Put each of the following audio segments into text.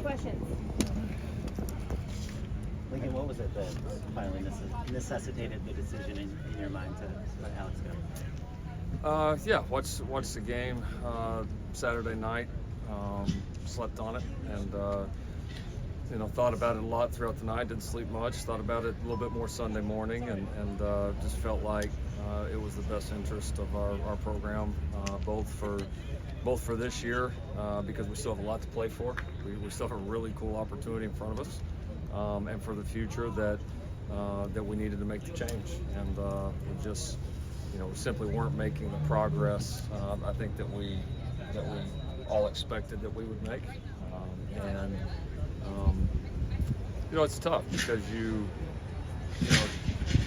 questions. Lincoln, what was it that finally necessitated the decision in your mind to let Alex go? Yeah, watched the game Saturday night, slept on it, and thought about it a lot throughout the night. Didn't sleep much. Thought about it a little bit more Sunday morning, and just felt like it was the best interest of our program, both for this year because we still have a lot to play for. We still have a really cool opportunity in front of us, and for the future that we needed to make the change, and we just we simply weren't making the progress I think that we all expected that we would make, and it's tough because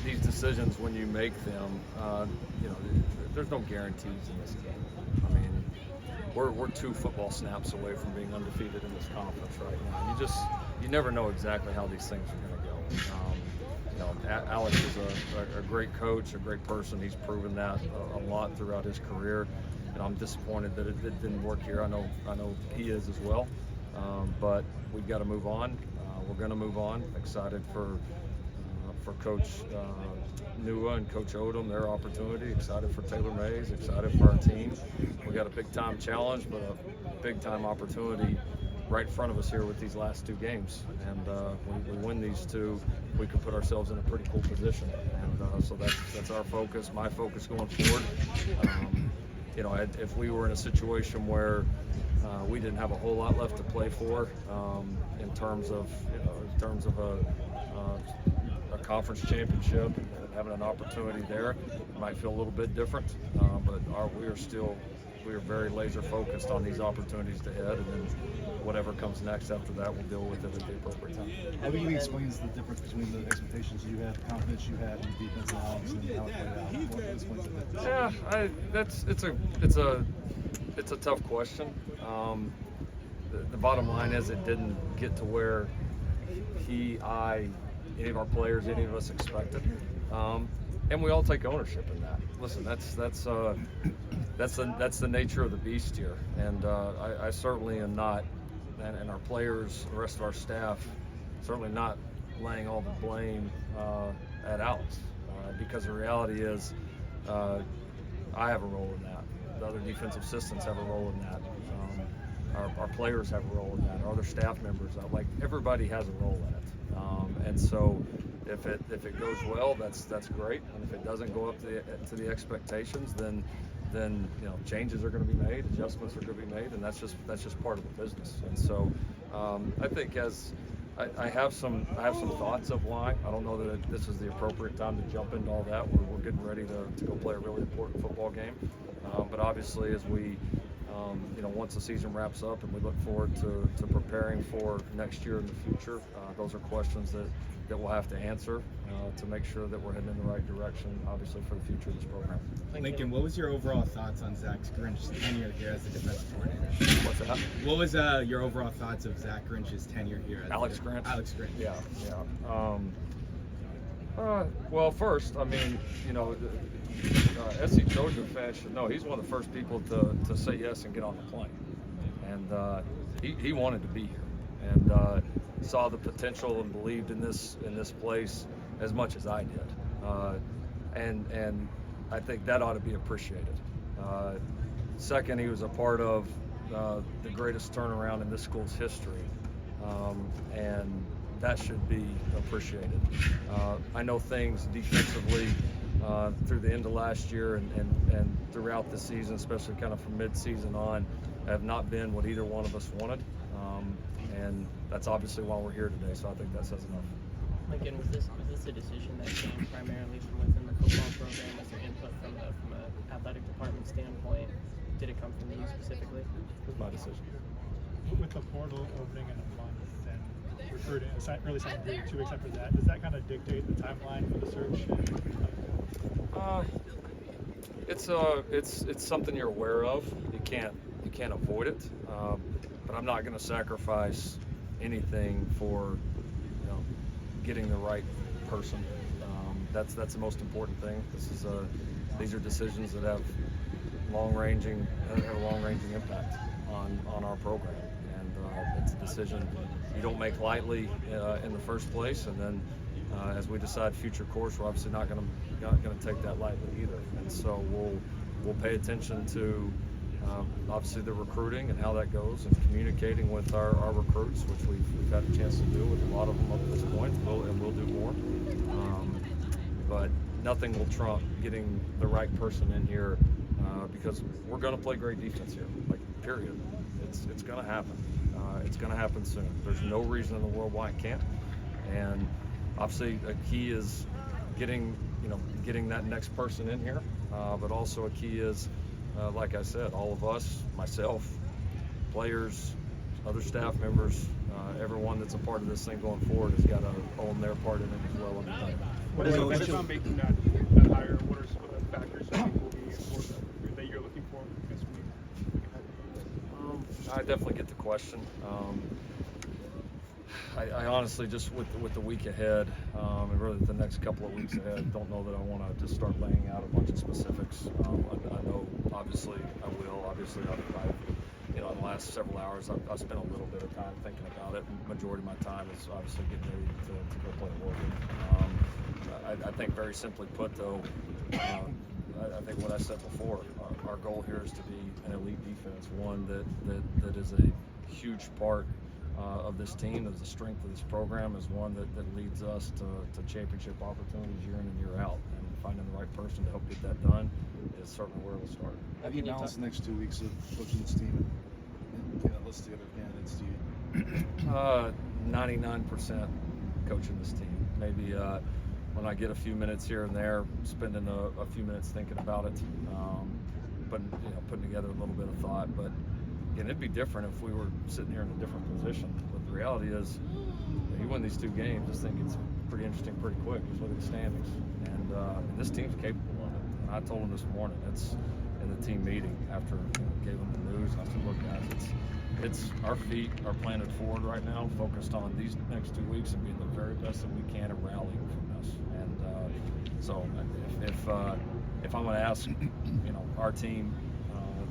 these decisions, when you make them, there's no guarantees in this game. I mean, we're 2 football snaps away from being undefeated in this conference right now. You never know exactly how these things are going to go. Alex is a great coach, a great person. He's proven that a lot throughout his career, and I'm disappointed that it didn't work here. I know he is as well, but we've got to move on. We're going to move on. Excited for Coach Nua and Coach Odom, their opportunity. Excited for Taylor Mays. Excited for our team. We got a big-time challenge, but a big-time opportunity right in front of us here with these last 2 games. And when we win these 2, we could put ourselves in a pretty cool position. And so that's our focus, my focus going forward. If we were in a situation where we didn't have a whole lot left to play for in terms of a conference championship and having an opportunity there, it might feel a little bit different. But we are very laser focused on these opportunities ahead, and then whatever comes next after that, we'll deal with it at the appropriate time. How do you explain the difference between the expectations you had, the confidence you had in the defense and Alex, and how it played out? What explains the difference? Yeah, it's a tough question. The bottom line is it didn't get to where any of our players, any of us expected, and we all take ownership in that. Listen, that's the nature of the beast here, and I certainly am not, and our players, the rest of our staff, certainly not laying all the blame at Alex, because the reality is I have a role in that. The other defensive assistants have a role in that. Our players have a role in that. Our other staff members, like everybody has a role in it. And so if it goes well, that's great. And if it doesn't go up to the expectations, then changes are going to be made, adjustments are going to be made, and that's just part of the business. And so I think I have some thoughts of why. I don't know that this is the appropriate time to jump into all that. We're getting ready to go play a really important football game. But obviously, as we once the season wraps up and we look forward to preparing for next year in the future, those are questions that we'll have to answer to make sure that we're heading in the right direction, obviously, for the future of this program. Lincoln, what was your overall thoughts on Zach Grinch's tenure here as the defensive coordinator? What's that? What was your overall thoughts of Zach Grinch's tenure here? Alex Grinch? Alex Grinch. Yeah. Well, first, I mean, SC Trojan fans should know he's one of the first people to say yes and get on the plane. And he wanted to be here and saw the potential and believed in this place as much as I did. And I think that ought to be appreciated. Second, he was a part of the greatest turnaround in this school's history. And that should be appreciated. I know things defensively through the end of last year and throughout the season, especially kind of from mid-season on, have not been what either one of us wanted. And that's obviously why we're here today, so I think that says enough. Lincoln, was this a decision that came primarily from within the football program? Was there input from an athletic department standpoint? Did it come from you specifically? It was my decision. With the portal opening in a month and recruiting, really signing 2 weeks after that, does that kind of dictate the timeline for the search? It's something you're aware of. You can't avoid it. But I'm not going to sacrifice anything for getting the right person. That's the most important thing. These are decisions that have long-ranging impact on our program, and It's a decision you don't make lightly in the first place, and then as we decide future course, we're obviously not going to take that lightly either. And so we'll pay attention to obviously the recruiting and how that goes, and communicating with our recruits, which we've had a chance to do with a lot of them up to this point, and we'll do more. But nothing will trump getting the right person in here, because we're going to play great defense here, like, period. It's going to happen. It's going to happen soon. There's no reason in the world why it can't. And obviously a key is getting that next person in here, but also a key is, like I said, all of us, myself, players, other staff members, everyone that's a part of this thing going forward has got to own their part in it as well. What is about making that hire? What are some of the factors that you think will be important that you're looking for this week? I definitely get the question. I honestly, just with the week ahead, and really the next couple of weeks ahead, don't know that I want to just start laying out a bunch of specifics. I know, obviously, I will. Obviously, I've in the last several hours, I've spent a little bit of time thinking about it. Majority of my time is obviously getting ready to go play Oregon. I think, very simply put, though, I think what I said before, our goal here is to be an elite defense, one that is a huge part of this team, of the strength of this program, is one that leads us to championship opportunities year in and year out. And finding the right person to help get that done is certainly where we'll start. Have you balanced the next 2 weeks of coaching this team and list the other candidates to you? 99% coaching this team. Maybe when I get a few minutes here and there, spending a few minutes thinking about it, putting together a little bit of thought. But again, it'd be different if we were sitting here in a different position. But the reality is, you win these 2 games, this thing gets pretty interesting pretty quick. Just look at the standings, and this team's capable of it. And I told them this morning, it's in the team meeting after gave them the news. I said, look, guys, it's our feet are planted forward right now, focused on these next 2 weeks and being the very best that we can and rallying from this. And so if I'm going to ask our team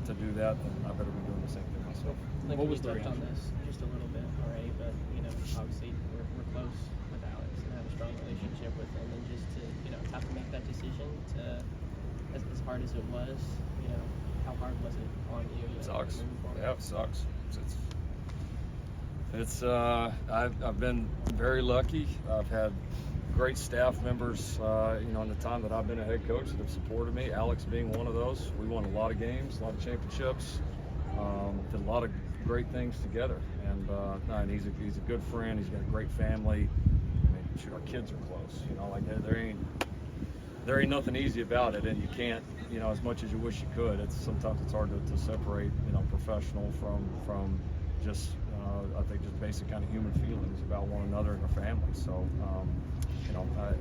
to do that, then I better be doing the same thing myself. Like, what was the touched on this just a little bit already, but obviously we're close with Alex and have a strong relationship with him, and just to have to make that decision, as hard as it was, how hard was it on you? It sucks. Yeah, it sucks. I've been very lucky. I've had great staff members, in the time that I've been a head coach, that have supported me. Alex being one of those. We won a lot of games, a lot of championships, did a lot of great things together. And he's a good friend. He's got a great family. I mean, shoot, our kids are close. There ain't nothing easy about it, and you can't, as much as you wish you could. Sometimes it's hard to separate, professional from just, I think, just basic kind of human feelings about one another and their family. So,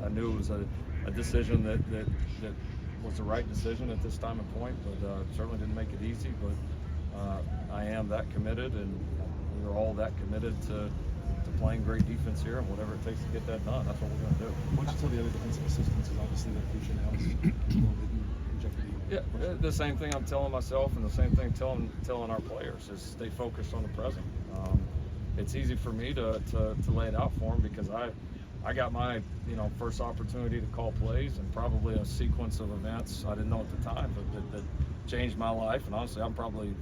I knew it was a decision that was the right decision at this time and point, but certainly didn't make it easy. But I am that committed, and we're all that committed to playing great defense here, and whatever it takes to get that done, that's what we're going to do. What would you tell the other defensive assistants? Is obviously their future now is a little bit in jeopardy. Yeah, the same thing I'm telling myself, and the same thing telling our players, is stay focused on the present. It's easy for me to lay it out for them, because I got my first opportunity to call plays, and probably a sequence of events I didn't know at the time, but that changed my life. And honestly, I'm probably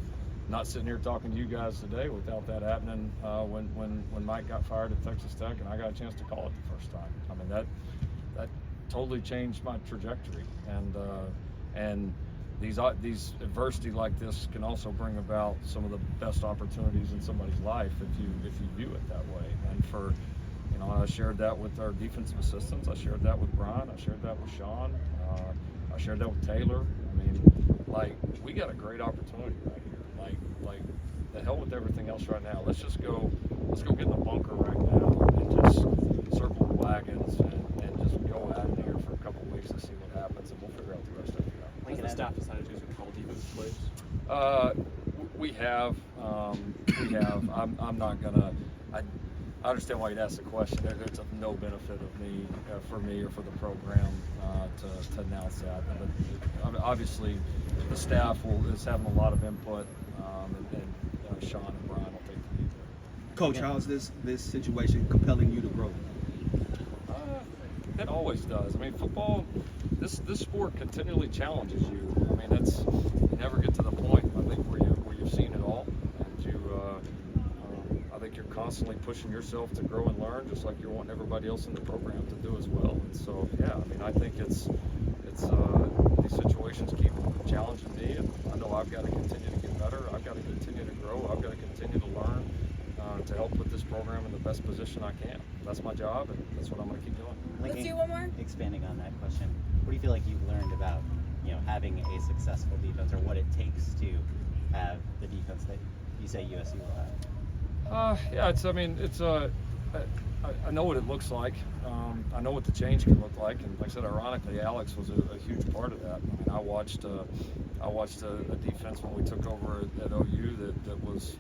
not sitting here talking to you guys today without that happening when Mike got fired at Texas Tech and I got a chance to call it the first time. I mean, that totally changed my trajectory. And these adversity like this can also bring about some of the best opportunities in somebody's life if you view it that way. And for I shared that with our defensive assistants. I shared that with Brian. I shared that with Sean. I shared that with Taylor. I mean, we got a great opportunity right here. Like the hell with everything else right now. Let's go get in the bunker right now and just circle the wagons and just go out in here for a couple of weeks and see what happens, and we'll figure out the rest of it out. Has the staff decided to call defensive plays? We have. I'm not gonna. I understand why you'd ask the question. There's of no benefit of me, for me or for the program, to announce that. But obviously, the staff is having a lot of input, and Sean and Brian will take the lead there. Coach, how's this situation compelling you to grow? It always does. I mean, football, this sport continually challenges you. I mean, you never get to the point, I think, where you've seen it all, and I think you're constantly pushing yourself to grow and learn, just like you're wanting everybody else in the program to do as well. And so, yeah, I mean, I think it's these situations keep challenging me, and I know I've got to continue to get better. I've got to continue to grow. I've got to continue to learn to help put this program in the best position I can. That's my job, and that's what I'm going to keep doing. Let's do one more. Expanding on that question, what do you feel like you've learned about, having a successful defense, or what it takes to have the defense that you say USC will have? Yeah, I know what it looks like. I know what the change can look like, and like I said, ironically, Alex was a huge part of that. I mean, I watched a defense when we took over at OU that was,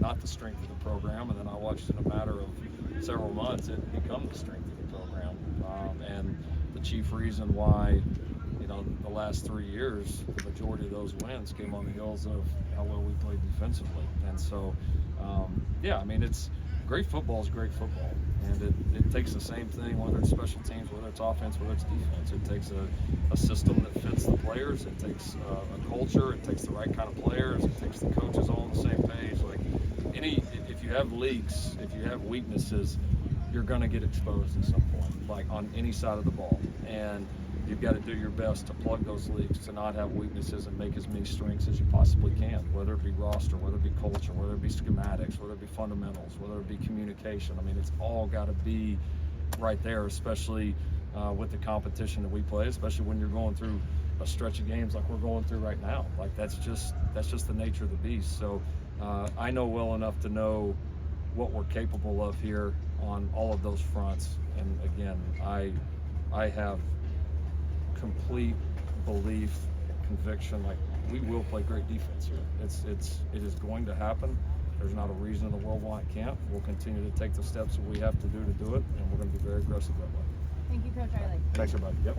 not the strength of the program, and then I watched in a matter of several months it become the strength of the program, and the chief reason why, the last 3 years, the majority of those wins came on the heels of how well we played defensively. And so, it's great football is great football, and it takes the same thing, whether it's special teams, whether it's offense, whether it's defense. It takes a system that fits the players. It takes a culture. It takes the right kind of players. It takes the coaches all on the same page. Like if you have leaks, if you have weaknesses, you're going to get exposed at some point, like on any side of the ball. And you've got to do your best to plug those leaks, to not have weaknesses, and make as many strengths as you possibly can, whether it be roster, whether it be culture, whether it be schematics, whether it be fundamentals, whether it be communication. I mean, it's all got to be right there, especially with the competition that we play, especially when you're going through a stretch of games like we're going through right now. Like that's just the nature of the beast. So I know well enough to know what we're capable of here on all of those fronts. And again, I have complete belief, conviction, like we will play great defense here. It is going to happen. There's not a reason in the world why it can't. We'll continue to take the steps that we have to do it, and we're going to be very aggressive that way. Thank you, Coach Riley. Thanks, everybody. Yep.